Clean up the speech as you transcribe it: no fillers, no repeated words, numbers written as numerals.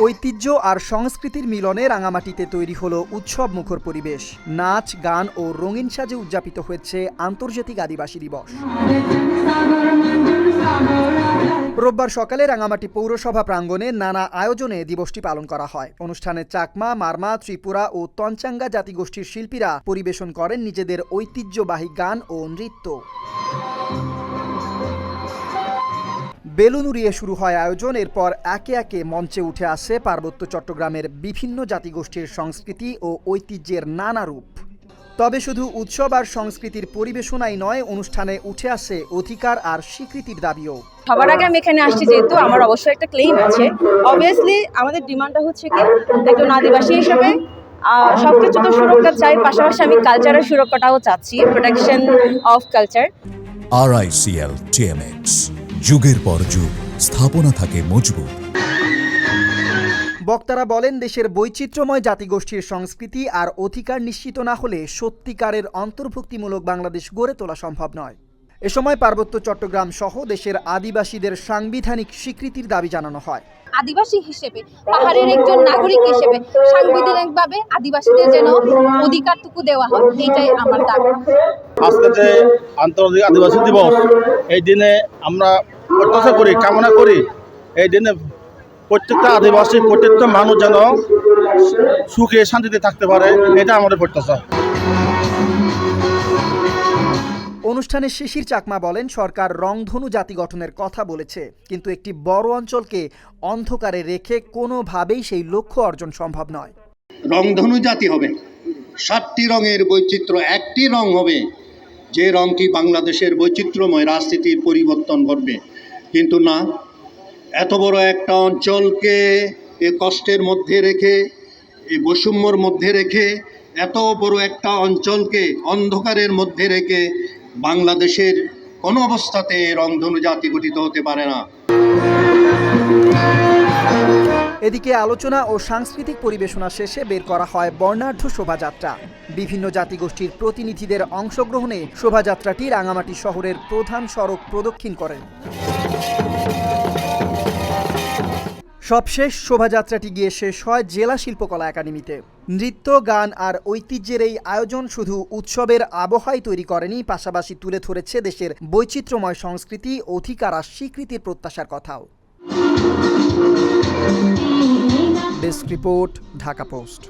ঐতিহ্য আর সংস্কৃতির মিলনে রাঙামাটিতে তৈরি হলো উৎসব মুখর পরিবেশ। নাচ, গান ও রঙিন সাজে উদযাপিত হয়েছে আন্তর্জাতিক আদিবাসী দিবস। রোববার সকালে রাঙামাটি পৌরসভা প্রাঙ্গণে নানা আয়োজনে দিবসটি পালন করা হয়। অনুষ্ঠানে চাকমা, মারমা, ত্রিপুরা ও তঞ্চাঙ্গা জাতিগোষ্ঠীর শিল্পীরা পরিবেশন করেন নিজেদের ঐতিহ্যবাহী গান ও নৃত্য। বেলুন উড়িয়ে শুরু হয় আয়োজন। এরপর একে একে মঞ্চে উঠে আসে পার্বত্য চট্টগ্রামের বিভিন্ন জাতিগোষ্ঠীর সংস্কৃতি ও ঐতিহ্যের নানা রূপ। তবে শুধু উৎসব আর সংস্কৃতির পরিবেশনাই নয়, অনুষ্ঠানে উঠে আসে অধিকার আর স্বীকৃতির দাবিও। সবার আগে আমি এখানে আসছি যেহেতু আমার অবশ্যই একটা ক্লেম আছে। অবভিয়াসলি আমাদের ডিমান্ডটা হচ্ছে কি, একজন আদিবাসী হিসেবে সবকিছু তো সুরক্ষা চাই, পাশাপাশি আমি কালচারের সুরক্ষাটাও চাচ্ছি, protection of culture. RICL TMX, যুগের পর যুগ স্থাপনা থাকে মজবুত। বক্তারা বলেন, দেশের বৈচিত্র্যময় জাতিগোষ্ঠীর সংস্কৃতি আর অধিকার নিশ্চিত না হলে সত্যিকারের অন্তর্ভুক্তিমূলক বাংলাদেশ গড়ে তোলা সম্ভব নয়। এ সময় পার্বত্য চট্টগ্রাম সহ দেশের আদিবাসীদের সাংবিধানিক স্বীকৃতির দাবি জানানো হয়। আদিবাসী হিসেবে, পাহাড়ের একজন নাগরিক হিসেবে সাংবিধানিকভাবে আদিবাসীদের যেন অধিকারটুকু দেওয়া হয়, এটাই আমার দাবি। আজকে যে আন্তর্জাতিক আদিবাসী দিবস, এই দিনে আমরা প্রত্যাশা করি, কামনা করি, এই দিনে প্রত্যেকটা আদিবাসী, প্রত্যেকটা মানুষ যেন সুখে শান্তিতে থাকতে পারে, এটা আমাদের প্রত্যাশা। অনুষ্ঠানে শিশির চাকমা বলেন, সরকার রংধনু জাতি গঠনের কথা বলেছে, কিন্তু একটি বড় অঞ্চলকে অন্ধকারে রেখে কোনোভাবেই সেই লক্ষ্য অর্জন সম্ভব নয়। রংধনু জাতি হবে, 7টি রঙের বৈচিত্র্য, একটি রং হবে, যে রংটি বাংলাদেশের বৈচিত্র্যময় রাজনীতির পরিবর্তন করবে। কিন্তু না, এত বড় একটা অঞ্চলকে এ কষ্টের মধ্যে রেখে, এই বৈষম্যর মধ্যে রেখে, এত বড় একটা অঞ্চলকে অন্ধকারের মধ্যে রেখে বাংলাদেশের কোনো অবস্থাতে রংধনু জাতি গঠিত হতে পারে না। এদিকে আলোচনা ও সাংস্কৃতিক পরিবেশনা শেষে বের করা হয় বর্ণাঢ্য শোভাযাত্রা। বিভিন্ন জাতিগোষ্ঠীর প্রতিনিধিদের অংশগ্রহণে শোভাযাত্রাটি রাঙামাটি শহরের প্রধান সড়ক প্রদক্ষিণ করেন। সবশেষ শোভাযাত্রাটি গিয়ে শেষ হয় জেলা শিল্পকলা একাডেমিতে। নৃত্য, গান আর ঐতিহ্যের এই আয়োজন শুধু উৎসবের আবহাওয়াই তৈরি করেনি, পাশাপাশি তুলে ধরেছে দেশের বৈচিত্র্যময় সংস্কৃতি, অধিকার আর স্বীকৃতির প্রত্যাশার কথাও। Desk report, Dhaka post.